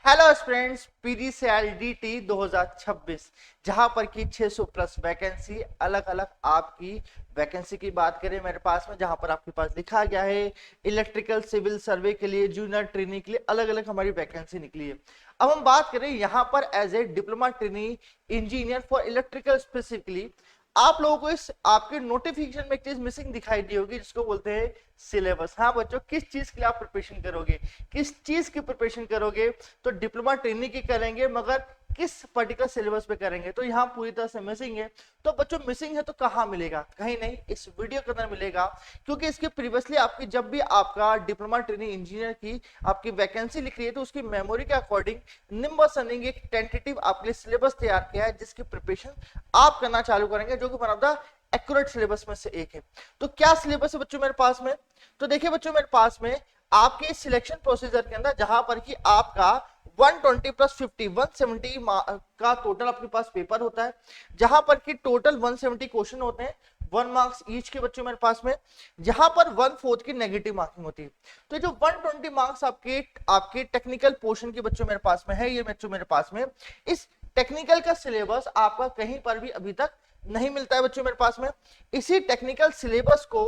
Hello students, PGCET 2026 जहां पर की 600 प्लस वैकेंसी अलग अलग आपकी वैकेंसी की बात करें मेरे पास में, जहां पर आपके पास लिखा गया है इलेक्ट्रिकल सिविल सर्वे के लिए, जूनियर ट्रेनिंग के लिए अलग अलग हमारी वैकेंसी निकली है। अब हम बात करें यहां पर as a diploma training engineer for electrical specifically, आप लोगों को इस आपके नोटिफिकेशन में एक चीज मिसिंग दिखाई दी होगी जिसको बोलते हैं सिलेबस। हाँ बच्चों, किस चीज के लिए आप प्रिपरेशन करोगे, किस चीज की प्रिपरेशन करोगे? तो डिप्लोमा ट्रेनिंग की करेंगे, मगर किस पर्टिकुलर सिलेबस पे करेंगे? तो यहाँ पूरी तरह से मिसिंग है। तो बच्चों मिसिंग है तो कहाँ मिलेगा? कहीं नहीं, इस वीडियो के अंदर मिलेगा, क्योंकि इसके प्रीवियसली आपकी जब भी आपका डिप्लोमा ट्रेनिंग इंजीनियर की आपकी वैकेंसी लिख रही है तो उसकी मेमोरी के अकॉर्डिंग निम्बस रनिंग एक टेंटेटिव आपके लिए सिलेबस तैयार किया है, जिसकी प्रिपरेशन आप करना चालू करेंगे, जो कि one of the accurate syllabus में से एक है। तो क्या सिलेबस है बच्चों मेरे पास में? तो देखिए बच्चों, मेरे पास में आपके सिलेक्शन प्रोसीजर के अंदर जहां पर कि आपका 120 प्लस 50 170 का टोटल आपके पास पेपर होता है, जहां पर कि टोटल 170 क्वेश्चन होते हैं, 1 मार्क्स ईच के बच्चों मेरे पास में, जहां पर 1/4 की नेगेटिव मार्किंग होती है। तो जो 120 मार्क्स आपके आपके टेक्निकल पोर्शन के बच्चों मेरे पास में है, ये बच्चों मेरे पास में इस टेक्निकल का सिलेबस आपका कहीं पर भी अभी तक नहीं मिलता है बच्चों मेरे पास में। इसी टेक्निकल सिलेबस को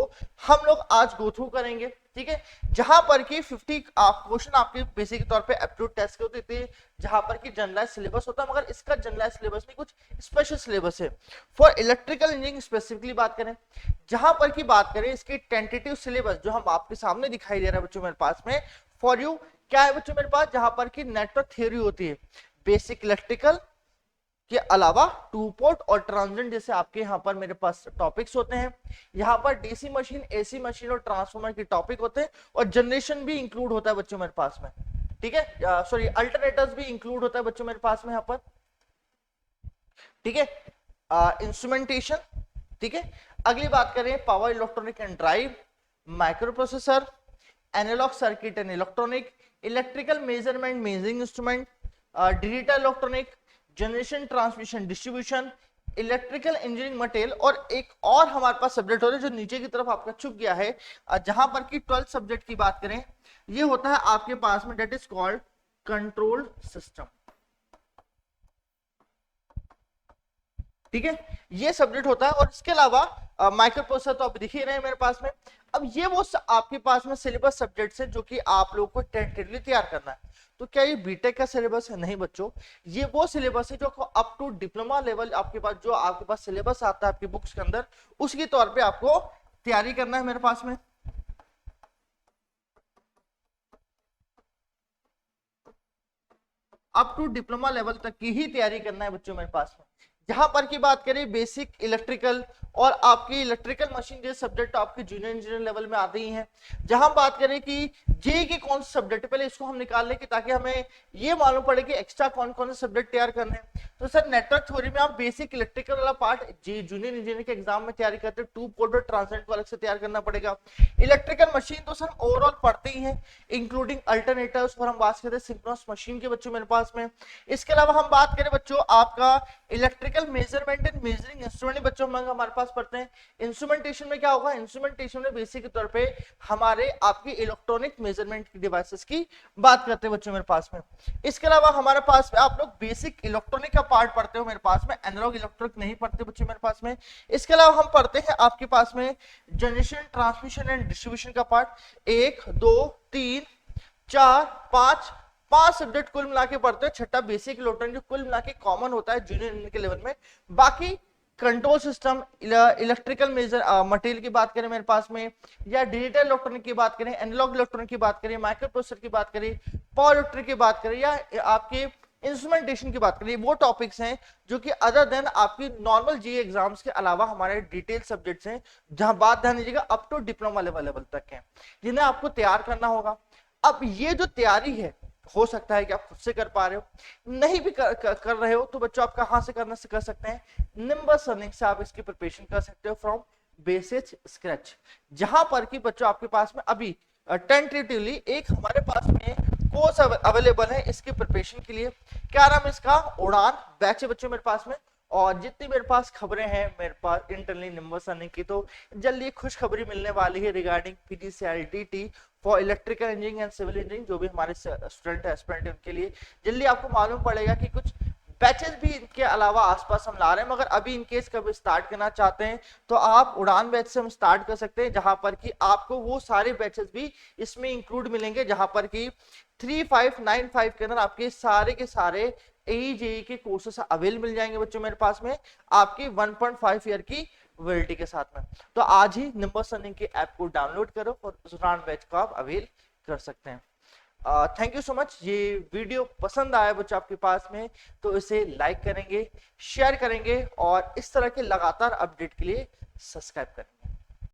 हम लोग आज गो थ्रू करेंगे, ठीक है, जहां पर कि 50 क्वेश्चन आपके बेसिक तौर पे एप्टीट्यूड टेस्ट के होते थे, जहां पर कि जनरलाइज सिलेबस होता है, मगर इसका जनरलाइज सिलेबस नहीं, कुछ स्पेशल सिलेबस है फॉर इलेक्ट्रिकल इंजीनियरिंग स्पेसिफिकली बात करें। जहां पर की बात करें इसकी टेंटेटिव सिलेबस जो हम आपके सामने दिखाई दे रहा है बच्चों मेरे पास में फॉर यू, क्या है बच्चों मेरे पास? जहां पर की नेटवर्क थ्योरी होती है, बेसिक इलेक्ट्रिकल के अलावा टू पोर्ट और ट्रांजिएंट जैसे आपके यहाँ पर मेरे पास टॉपिक्स होते हैं। यहाँ पर डीसी मशीन, एसी मशीन और ट्रांसफार्मर के टॉपिक होते हैं, और जनरेशन भी इंक्लूड होता है बच्चों मेरे पास में, ठीक है, सॉरी अल्टरनेटर्स भी इंक्लूड होता है बच्चों मेरे पास में यहाँ पर, ठीक है, इंस्ट्रूमेंटेशन, ठीक है। अगली बात करें power electronic and drive, microprocessor, analog circuit and electronic, electrical measurement measuring instrument, digital electronic, generation transmission distribution, electrical engineering material, और एक और हमारे पास सब्जेक्ट हो रहा है जो नीचे की तरफ आपका छुप गया है, जहां पर कि 12 सब्जेक्ट की बात करें, ये होता है आपके पास में, that is called control system, ठीक है, ये सब्जेक्ट होता है। और इसके अलावा माइक्रो प्रोसेसर तो आप दिख ही रहे हैं मेरे पास में। अब ये वो आपके पास में सिलेबस सब्जेक्ट्स है जो कि आप लोगों को टेंटेटिवली तैयार करना है। तो क्या ये बीटेक का सिलेबस है? नहीं बच्चों, ये वो सिलेबस है जो अप टू डिप्लोमा लेवल आपके पास, जो आपके पास सिलेबस आता है आपकी बुक्स के अंदर, उसके तौर पे आपको तैयारी करना है मेरे पास में। अप टू डिप्लोमा लेवल तक की ही तैयारी करना है बच्चों मेरे पास में। जहां पर की बात करें बेसिक इलेक्ट्रिकल और आपकी इलेक्ट्रिकल मशीन जैसे सब्जेक्ट आपके जूनियर इंजीनियर लेवल में आते ही हैं। जहां बात करें कि जे के कौन से सब्जेक्ट, पहले इसको हम निकाल लें कि ताकि हमें ये मालूम पड़े कि एक्स्ट्रा कौन कौन से सब्जेक्ट तैयार करने हैं। तो सर नेटवर्क थ्योरी में आप बेसिक इलेक्ट्रिकल वाला पार्ट जी जूनियर इंजीनियर के एग्जाम में तैयारी करते हैं, टू पोर्ट और ट्रांसलेट को अलग से तैयार करना पड़ेगा। इलेक्ट्रिकल मशीन तो सर ओवरऑल पढ़ते ही हैं, इंक्लूडिंग अल्टरनेटर्स, और हम बात करते हैं सिंक्रोनस मशीन के बच्चों मेरे पास में। इसके अलावा हम बात करें बच्चों आपका electrical measurement and measuring instrument बच्चों हमारे पास पढ़ते हैं। इंस्ट्रूमेंटेशन में क्या होगा? इंस्ट्रूमेंटेशन में बेसिक के तौर पे हमारे आपके इलेक्ट्रॉनिक मेजरमेंट की डिवाइसेस की बात करते हैं बच्चों मेरे पास में। इसके अलावा हमारे पास में आप लोग बेसिक इलेक्ट्रॉनिक का पार्ट पढ़ते हो मेरे पास में, एनालॉग इलेक्ट्रॉनिक नहीं पढ़ते बच्चों मेरे पास में। इसके अलावा हम पढ़ते हैं आपके पास में जनरेशन ट्रांसमिशन एंड डिस्ट्रीब्यूशन का पार्ट, 1 2 3 4 5 5 सब्जेक्ट कुल मिला के पढ़ते हैं। छठा बेसिक इलेक्ट्रॉनिक जो कुल मिला के कॉमन होता है जूनियर इंजीनियर के लेवल में। बाकी control system, electrical major material की बात करें मेरे पास में, या डिजिटल इलेक्ट्रॉनिक की बात करें, एनालॉग इलेक्ट्रॉनिक की बात करें, माइक्रो प्रोसेसर की बात करें, पावर इलेक्ट्रिक की बात करें, या आपके इंस्ट्रूमेंटेशन की बात करें, वो टॉपिक्स हैं जो कि अदर देन आपकी नॉर्मल जी एग्जाम्स के अलावा हमारे डिटेल सब्जेक्ट्स हैं, जहां बात ध्यान दीजिएगा अप टू डिप्लोमा लेवल तक है, जिन्हें आपको तैयार करना होगा। अब ये जो तैयारी है, हो सकता है कि आप खुद से कर पा रहे हो, नहीं भी कर रहे हो, तो बच्चों आप कहां से कर सकते हैं? निम्बस रनिंग से आप इसकी प्रिपरेशन कर सकते हो फ्रॉम बेसिक स्क्रैच। जहां पर कि बच्चों आपके पास में अभी टेंटेटिवली एक हमारे पास में कोर्स अवेलेबल है इसकी प्रिपरेशन के लिए। क्या नाम इसका? उड़ान बैच है बच्चों मेरे पास में, और जितनी मेरे पास खबरें हैं मेरे पास इंटरनली निम्बस अर्निंग की, तो जल्दी खुशखबरी मिलने वाली है regarding PGCELDT for electrical engineering and civil engineering. जो भी हमारे स्टूडेंट एस्पिरेंट उनके लिए जल्दी आपको मालूम पड़ेगा कि कुछ बैचेस भी इनके अलावा आसपास हम ला रहे हैं। मगर अभी इनकेस कभी स्टार्ट करना चाहते हैं तो आप उड़ान बैच से हम स्टार्ट कर सकते हैं, जहां पर कि आपको वो सारे बैचेस भी इसमें इंक्लूड मिलेंगे, जहां पर कि 3595 के अंदर आपके सारे के सारे AE के कोर्सेस अवेल मिल जाएंगे बच्चों मेरे पास में, आपकी 1.5 ईयर की वैलिडिटी के साथ में। तो आज ही निम्बस अर्निंग के ऐप को डाउनलोड करो और उस उड़ान बैच को आप अवेल कर सकते हैं। Thank you so much. ये वीडियो पसंद आया बच्चों आपके पास में तो इसे लाइक करेंगे, शेयर करेंगे और इस तरह के लगातार अपडेट के लिए सब्सक्राइब करेंगे।